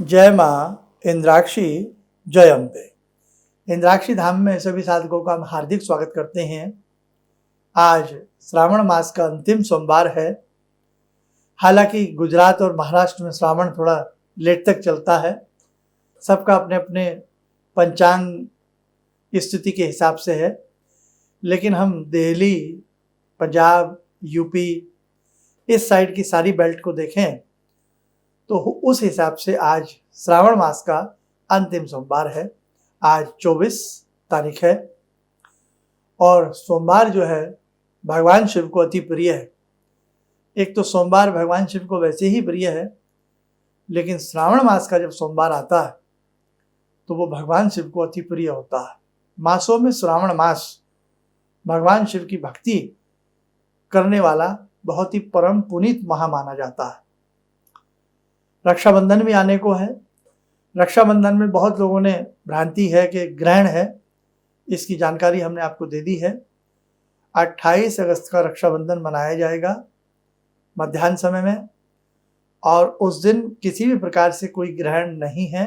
जय माँ इंद्राक्षी जय अम्बे। इंद्राक्षी धाम में सभी साधकों का हम हार्दिक स्वागत करते हैं। आज श्रावण मास का अंतिम सोमवार है। हालांकि गुजरात और महाराष्ट्र में श्रावण थोड़ा लेट तक चलता है, सबका अपने अपने पंचांग स्थिति के हिसाब से है, लेकिन हम दिल्ली, पंजाब, यूपी इस साइड की सारी बेल्ट को देखें तो उस हिसाब से आज श्रावण मास का अंतिम सोमवार है। आज 24 तारीख है और सोमवार जो है भगवान शिव को अति प्रिय है। एक तो सोमवार भगवान शिव को वैसे ही प्रिय है, लेकिन श्रावण मास का जब सोमवार आता है तो वो भगवान शिव को अति प्रिय होता है। मासों में श्रावण मास भगवान शिव की भक्ति करने वाला बहुत ही परम पुनीत माह माना जाता है। रक्षाबंधन भी आने को है। रक्षाबंधन में बहुत लोगों ने भ्रांति है कि ग्रहण है, इसकी जानकारी हमने आपको दे दी है। 28 अगस्त का रक्षाबंधन मनाया जाएगा मध्याह्न समय में, और उस दिन किसी भी प्रकार से कोई ग्रहण नहीं है।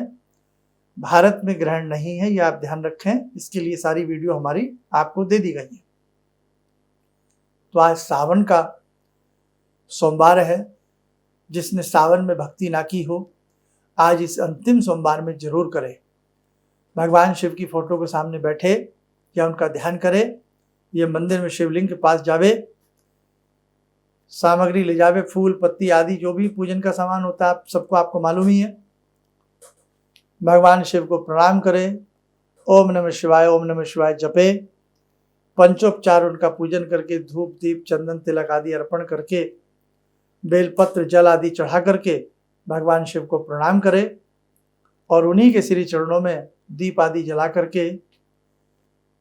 भारत में ग्रहण नहीं है, यह आप ध्यान रखें। इसके लिए सारी वीडियो हमारी आपको दे दी गई है। तो आज सावन का सोमवार है। जिसने सावन में भक्ति ना की हो, आज इस अंतिम सोमवार में जरूर करे। भगवान शिव की फोटो के सामने बैठे या उनका ध्यान करे, ये मंदिर में शिवलिंग के पास जावे, सामग्री ले जावे, फूल पत्ती आदि जो भी पूजन का सामान होता है, आप सबको आपको मालूम ही है। भगवान शिव को प्रणाम करे, ओम नमः शिवाय ओम नमः शिवाय जपे, पंचोपचार उनका पूजन करके धूप दीप चंदन तिलक आदि अर्पण करके, बेलपत्र जल आदि चढ़ा करके भगवान शिव को प्रणाम करे और उन्हीं के श्री चरणों में दीप आदि जला करके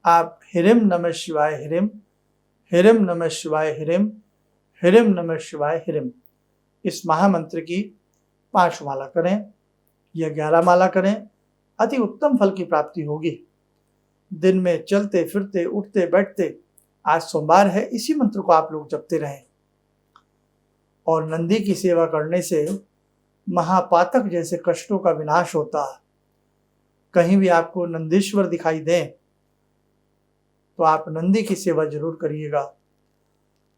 आप हिरिम नमः शिवाय हिरिम, हिरिम नमः शिवाय हिरिम, हिरिम नमः शिवाय हिरिम इस महामंत्र की 5 माला करें या 11 माला करें। अति उत्तम फल की प्राप्ति होगी। दिन में चलते फिरते उठते बैठते, आज सोमवार है, इसी मंत्र को आप लोग जपते रहें। और नंदी की सेवा करने से महापातक जैसे कष्टों का विनाश होता है। कहीं भी आपको नंदीश्वर दिखाई दें तो आप नंदी की सेवा जरूर करिएगा।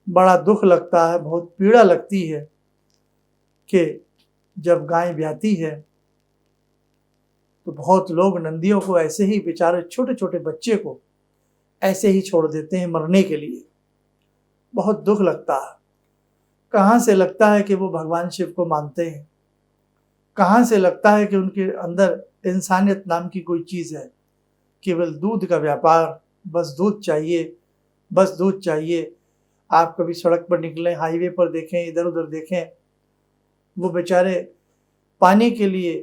बड़ा दुख लगता है, बहुत पीड़ा लगती है कि जब गाय ब्याती है तो बहुत लोग नंदियों को ऐसे ही, बेचारे छोटे छोटे बच्चे को ऐसे ही छोड़ देते हैं मरने के लिए। बहुत दुख लगता है। कहाँ से लगता है कि वो भगवान शिव को मानते हैं? कहाँ से लगता है कि उनके अंदर इंसानियत नाम की कोई चीज़ है? केवल दूध का व्यापार, बस दूध चाहिए, बस दूध चाहिए। आप कभी सड़क पर निकलें, हाईवे पर देखें, इधर उधर देखें, वो बेचारे पानी के लिए,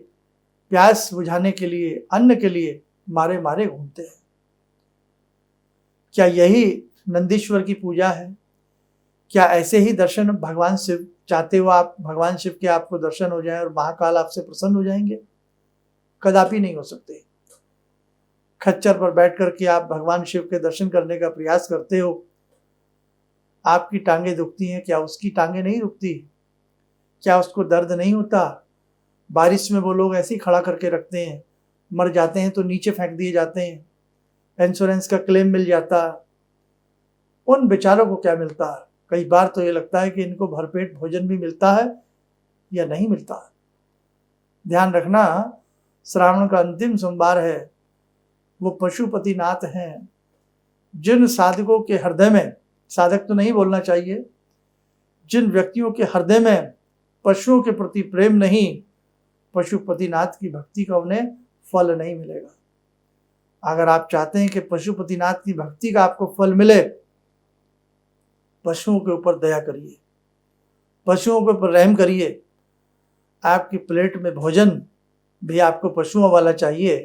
प्यास बुझाने के लिए, अन्न के लिए मारे मारे घूमते हैं। क्या यही नंदीश्वर की पूजा है? क्या ऐसे ही दर्शन भगवान शिव चाहते हो आप, भगवान शिव के आपको दर्शन हो जाए और महाकाल आपसे प्रसन्न हो जाएंगे? कदापि नहीं हो सकते। खच्चर पर बैठ करके आप भगवान शिव के दर्शन करने का प्रयास करते हो, आपकी टांगें दुखती हैं, क्या उसकी टांगें नहीं दुखती? क्या उसको दर्द नहीं होता? बारिश में वो लोग ऐसे ही खड़ा करके रखते हैं, मर जाते हैं तो नीचे फेंक दिए जाते हैं, इंश्योरेंस का क्लेम मिल जाता है। उन बेचारों को क्या मिलता है? कई बार तो ये लगता है कि इनको भरपेट भोजन भी मिलता है या नहीं मिलता है। ध्यान रखना, श्रावण का अंतिम सोमवार है, वो पशुपतिनाथ हैं। जिन साधकों के हृदय में, साधक तो नहीं बोलना चाहिए, जिन व्यक्तियों के हृदय में पशुओं के प्रति प्रेम नहीं, पशुपतिनाथ की भक्ति का उन्हें फल नहीं मिलेगा। अगर आप चाहते हैं कि पशुपतिनाथ की भक्ति का आपको फल मिले, पशुओं के ऊपर दया करिए, पशुओं के ऊपर रहम करिए। आपकी प्लेट में भोजन भी आपको पशुओं वाला चाहिए।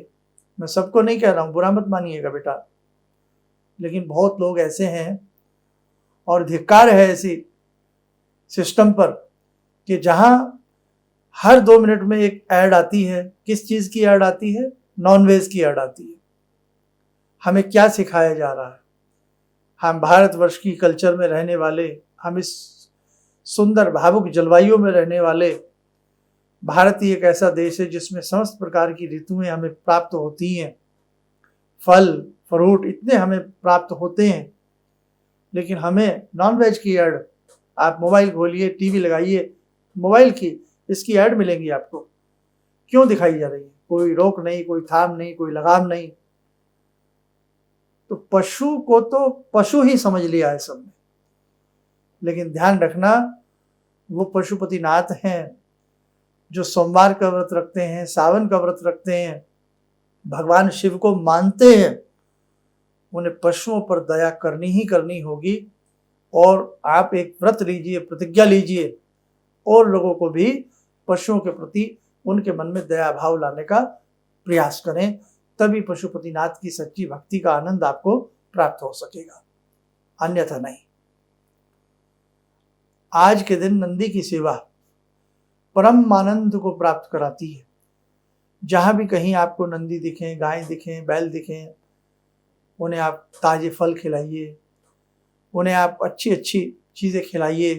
मैं सबको नहीं कह रहा हूँ, बुरा मत मानिएगा बेटा, लेकिन बहुत लोग ऐसे हैं और धिक्कार है ऐसी सिस्टम पर कि जहाँ हर 2 मिनट में एक ऐड आती है। किस चीज़ की ऐड आती है? नॉनवेज की ऐड आती है। हमें क्या सिखाया जा रहा है? हम भारतवर्ष की कल्चर में रहने वाले, हम इस सुंदर भावुक जलवायु में रहने वाले, भारत ही एक ऐसा देश है जिसमें समस्त प्रकार की ऋतुएं हमें प्राप्त होती हैं, फल फ्रूट इतने हमें प्राप्त होते हैं, लेकिन हमें नॉनवेज की ऐड, आप मोबाइल खोलिए, टीवी लगाइए, मोबाइल की इसकी ऐड मिलेंगी आपको, क्यों दिखाई जा रही है? कोई रोक नहीं, कोई थाम नहीं, कोई लगाम नहीं। तो पशु को तो पशु ही समझ लिया है सबने, लेकिन ध्यान रखना वो पशुपतिनाथ हैं जो सोमवार का व्रत रखते हैं, सावन का व्रत रखते हैं, भगवान शिव को मानते हैं, उन्हें पशुओं पर दया करनी ही करनी होगी। और आप एक व्रत लीजिए, प्रतिज्ञा लीजिए, और लोगों को भी पशुओं के प्रति उनके मन में दया भाव लाने का प्रयास करें, तभी पशुपतिनाथ की सच्ची भक्ति का आनंद आपको प्राप्त हो सकेगा, अन्यथा नहीं। आज के दिन नंदी की सेवा परम आनंद को प्राप्त कराती है। जहां भी कहीं आपको नंदी दिखें, गाय दिखें, बैल दिखें, उन्हें आप ताजे फल खिलाइए, उन्हें आप अच्छी अच्छी चीजें खिलाइए,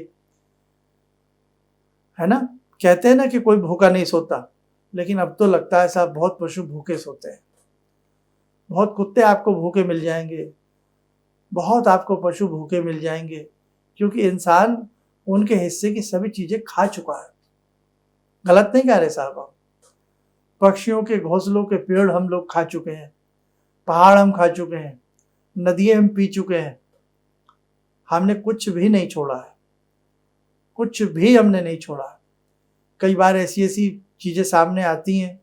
है ना। कहते हैं ना कि कोई भूखा नहीं सोता, लेकिन अब तो लगता है साहब बहुत पशु भूखे सोते हैं। बहुत कुत्ते आपको भूखे मिल जाएंगे, बहुत आपको पशु भूखे मिल जाएंगे, क्योंकि इंसान उनके हिस्से की सभी चीजें खा चुका है। गलत नहीं कह रहे साहब हम। पक्षियों के घोंसलों के पेड़ हम लोग खा चुके हैं, पहाड़ हम खा चुके हैं, नदियां हम पी चुके हैं, हमने कुछ भी नहीं छोड़ा है, कुछ भी हमने नहीं छोड़ा है। कई बार ऐसी ऐसी चीजें सामने आती हैं,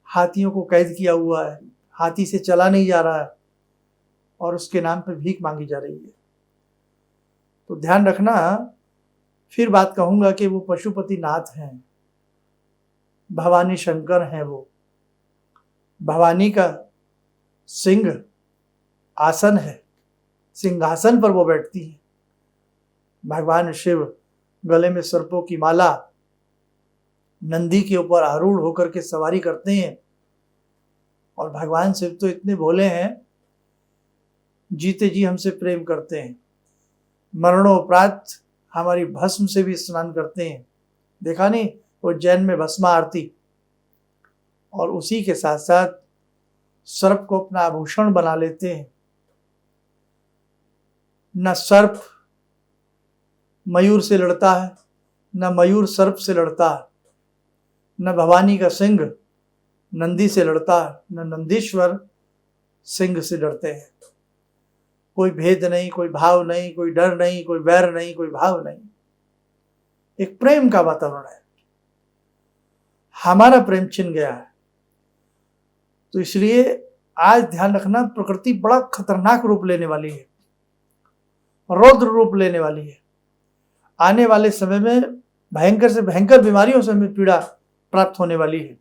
हाथियों को कैद किया हुआ है, हाथी से चला नहीं जा रहा है, और उसके नाम पे भीख मांगी जा रही है। तो ध्यान रखना, फिर बात कहूंगा कि वो पशुपतिनाथ हैं, भवानी शंकर हैं। वो भवानी का सिंह आसन है, सिंहासन पर वो बैठती हैं। भगवान शिव गले में सर्पों की माला, नंदी के ऊपर आरूढ़ होकर के सवारी करते हैं। और भगवान शिव तो इतने भोले हैं, जीते जी हमसे प्रेम करते हैं, मरणोपरांत हमारी भस्म से भी स्नान करते हैं। देखा नहीं वो जैन में भस्मा आरती, और उसी के साथ साथ सर्प को अपना आभूषण बना लेते हैं। न सर्प मयूर से लड़ता है, न मयूर सर्प से लड़ता है, न भवानी का सिंह नंदी से लड़ता है, न नंदीश्वर सिंह से डरते हैं। कोई भेद नहीं, कोई भाव नहीं, कोई डर नहीं, कोई वैर नहीं, कोई भाव नहीं, एक प्रेम का वातावरण है। हमारा प्रेम छिन गया है, तो इसलिए आज ध्यान रखना, प्रकृति बड़ा खतरनाक रूप लेने वाली है, रौद्र रूप लेने वाली है। आने वाले समय में भयंकर से भयंकर बीमारियों से हमें पीड़ा प्राप्त होने वाली है।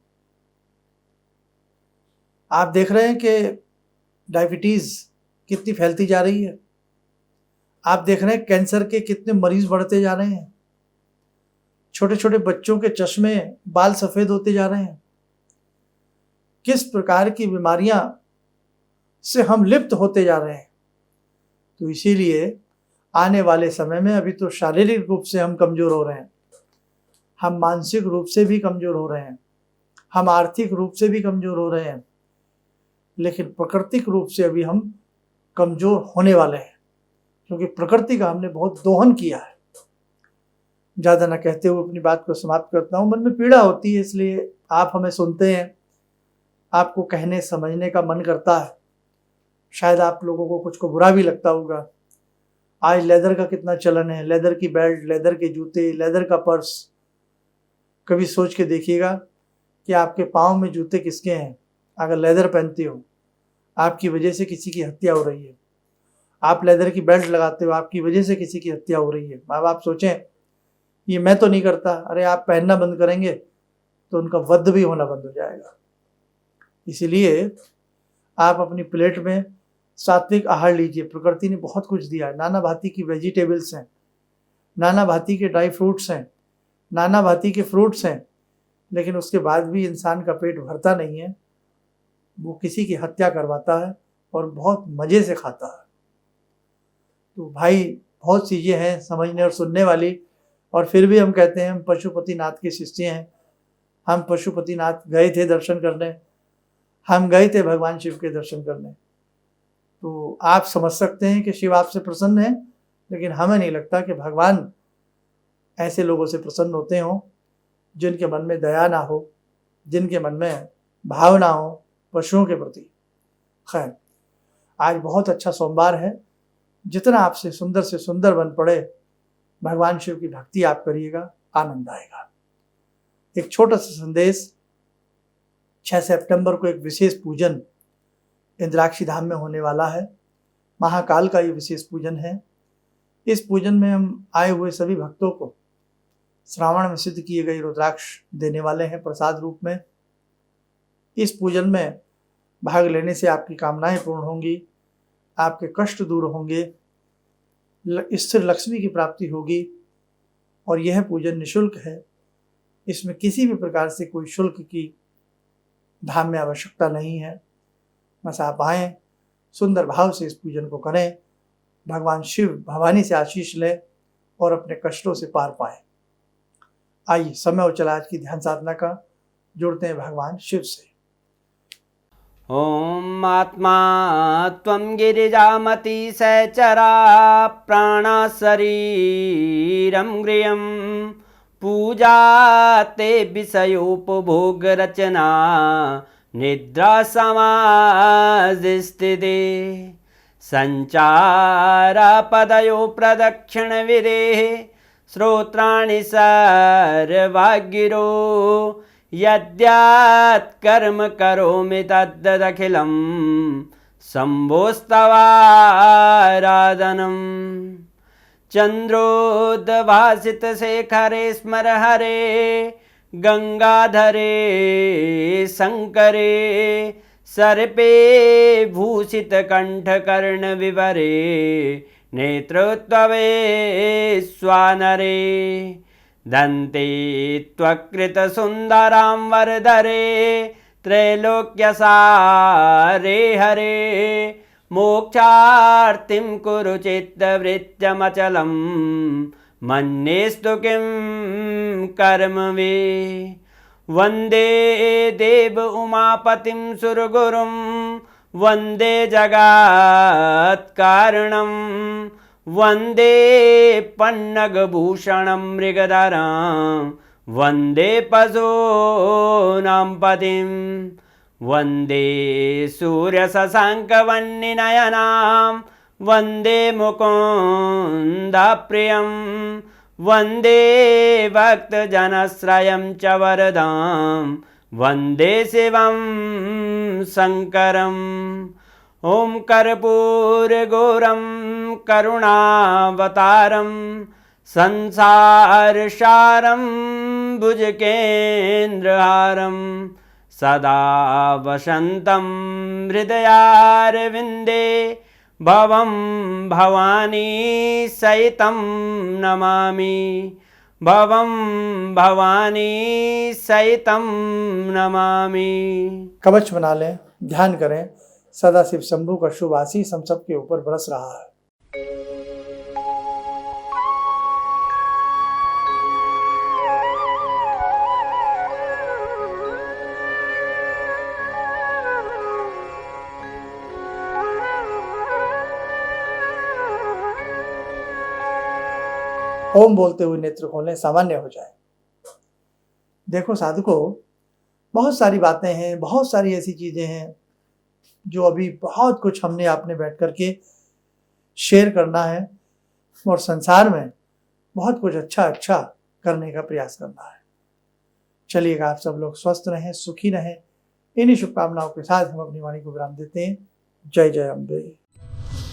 आप देख रहे हैं कि डायबिटीज कितनी फैलती जा रही है, आप देख रहे हैं कैंसर के कितने मरीज बढ़ते जा रहे हैं, छोटे छोटे बच्चों के चश्मे, बाल सफेद होते जा रहे हैं। किस प्रकार की बीमारियां से हम लिप्त होते जा रहे हैं। तो इसीलिए आने वाले समय में, अभी तो शारीरिक रूप से हम कमजोर हो रहे हैं, हम मानसिक रूप से भी कमजोर हो रहे हैं, हम आर्थिक रूप से भी कमजोर हो रहे हैं, लेकिन प्राकृतिक रूप से अभी हम कमजोर होने वाले हैं, क्योंकि प्रकृति का हमने बहुत दोहन किया है। ज़्यादा ना कहते हुए अपनी बात को समाप्त करता हूँ। मन में पीड़ा होती है, इसलिए आप हमें सुनते हैं, आपको कहने समझने का मन करता है। शायद आप लोगों को कुछ को बुरा भी लगता होगा। आज लेदर का कितना चलन है, लेदर की बेल्ट, लेदर के जूते, लेदर का पर्स। कभी सोच के देखिएगा कि आपके पाँव में जूते किसके हैं। अगर लेदर पहनते हो, आपकी वजह से किसी की हत्या हो रही है। आप लेदर की बेल्ट लगाते हो, आपकी वजह से किसी की हत्या हो रही है। अब आप सोचें, ये मैं तो नहीं करता, अरे आप पहनना बंद करेंगे तो उनका वध भी होना बंद हो जाएगा। इसीलिए आप अपनी प्लेट में सात्विक आहार लीजिए। प्रकृति ने बहुत कुछ दिया है, नाना भांति की वेजिटेबल्स हैं, नाना भांति के ड्राई फ्रूट्स हैं, नाना भांति के फ्रूट्स हैं, लेकिन उसके बाद भी इंसान का पेट भरता नहीं है। वो किसी की हत्या करवाता है और बहुत मज़े से खाता है। तो भाई बहुत चीज़ें हैं समझने और सुनने वाली, और फिर भी हम कहते हैं हम पशुपतिनाथ के शिष्य हैं। हम पशुपतिनाथ गए थे दर्शन करने, हम गए थे भगवान शिव के दर्शन करने। तो आप समझ सकते हैं कि शिव आपसे प्रसन्न है, लेकिन हमें नहीं लगता कि भगवान ऐसे लोगों से प्रसन्न होते हों जिनके मन में दया ना हो, जिनके मन में भाव ना हो पशुओं के प्रति। खैर, आज बहुत अच्छा सोमवार है। जितना आपसे सुंदर बन पड़े भगवान शिव की भक्ति आप करिएगा, आनंद आएगा। एक छोटा सा संदेश, 6 सितंबर को एक विशेष पूजन इंद्राक्षी धाम में होने वाला है। महाकाल का ये विशेष पूजन है। इस पूजन में हम आए हुए सभी भक्तों को श्रावण में सिद्ध किए गए रुद्राक्ष देने वाले हैं प्रसाद रूप में। इस पूजन में भाग लेने से आपकी कामनाएं पूर्ण होंगी, आपके कष्ट दूर होंगे, स्थिर लक्ष्मी की प्राप्ति होगी। और यह पूजन निःशुल्क है। इसमें किसी भी प्रकार से कोई शुल्क की धाम में आवश्यकता नहीं है। बस आप आएँ, सुंदर भाव से इस पूजन को करें, भगवान शिव भवानी से आशीष लें और अपने कष्टों से पार पाएं। आइए, समय हो चला आज की ध्यान साधना का। जुड़ते हैं भगवान शिव से। ओम आत्मा त्वं गिरिजामति सहचरा प्राणा शरीरं गृहं पूजा ते विषयोपभोग रचना निद्रा समाधिस्थिते संचारा पदयो प्रदक्षिण विदेः श्रोत्राणि सर्वागिरो यद्यात् कर्म करोमि तद्दखिलं शम्भोस्तवाराधनम् चन्द्रोद्भासितशेखरे स्मर हरे गंगाधरे शंकरे सर्पे भूषितकण्ठकर्णविवरे नेत्रोत्तवे स्वानरे दन्ते त्वकृतसुन्दरां वरदरे त्रैलोक्यसारे हरे मोक्षार्तिं कुरु चित्तवृत्त्यमचलं मन्येस्तु किं कर्म वे वन्दे देव उमापतिं सुरगुरुं वन्दे जगत्कारणं वन्दे पन्नगभूषणं मृगधरं वन्दे पशूनां पतिं वन्दे सूर्यशशाङ्कवह्निनयनां वन्दे मुकुन्दप्रियं वन्दे भक्तजनश्रयं च वरदां वन्दे शिवं शङ्करम् ॐ कर्पूरगौरं करुणावतारं संसारसारं भुजगेन्द्रहारं सदा वसन्तं हृदयारविन्दे भवं भवानी सहितं नमामि भवं भवानी सहितं नमामि। कवच बना लें, ध्यान करें, सदा शिव शंभू का शुभ आशीष हम सबके ऊपर बरस रहा है। ओम बोलते हुए नेत्र खोलें, सामान्य हो जाए। देखो साधुकों, बहुत सारी बातें हैं, बहुत सारी ऐसी चीजें हैं जो अभी बहुत कुछ हमने आपने बैठ करके शेयर करना है और संसार में बहुत कुछ अच्छा करने का प्रयास करना है। चलिएगा, आप सब लोग स्वस्थ रहें, सुखी रहें। इन्हीं शुभकामनाओं के साथ हम अपनी वाणी को विराम देते हैं। जय जय अम्बे।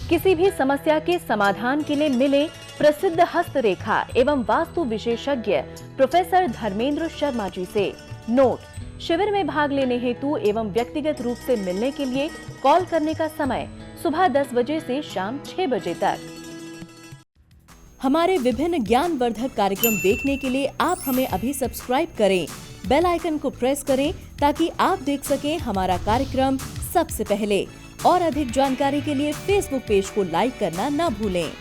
किसी भी समस्या के समाधान के लिए मिले प्रसिद्ध हस्तरेखा एवं वास्तु विशेषज्ञ प्रोफेसर धर्मेंद्र शर्मा जी से। नोट: शिविर में भाग लेने हेतु एवं व्यक्तिगत रूप से मिलने के लिए कॉल करने का समय सुबह 10 बजे से शाम 6 बजे तक। हमारे विभिन्न ज्ञानवर्धक कार्यक्रम देखने के लिए आप हमें अभी सब्सक्राइब करें, बेल आइकन को प्रेस करें ताकि आप देख सकें हमारा कार्यक्रम सबसे पहले। और अधिक जानकारी के लिए फेसबुक पेज को लाइक करना न भूलें।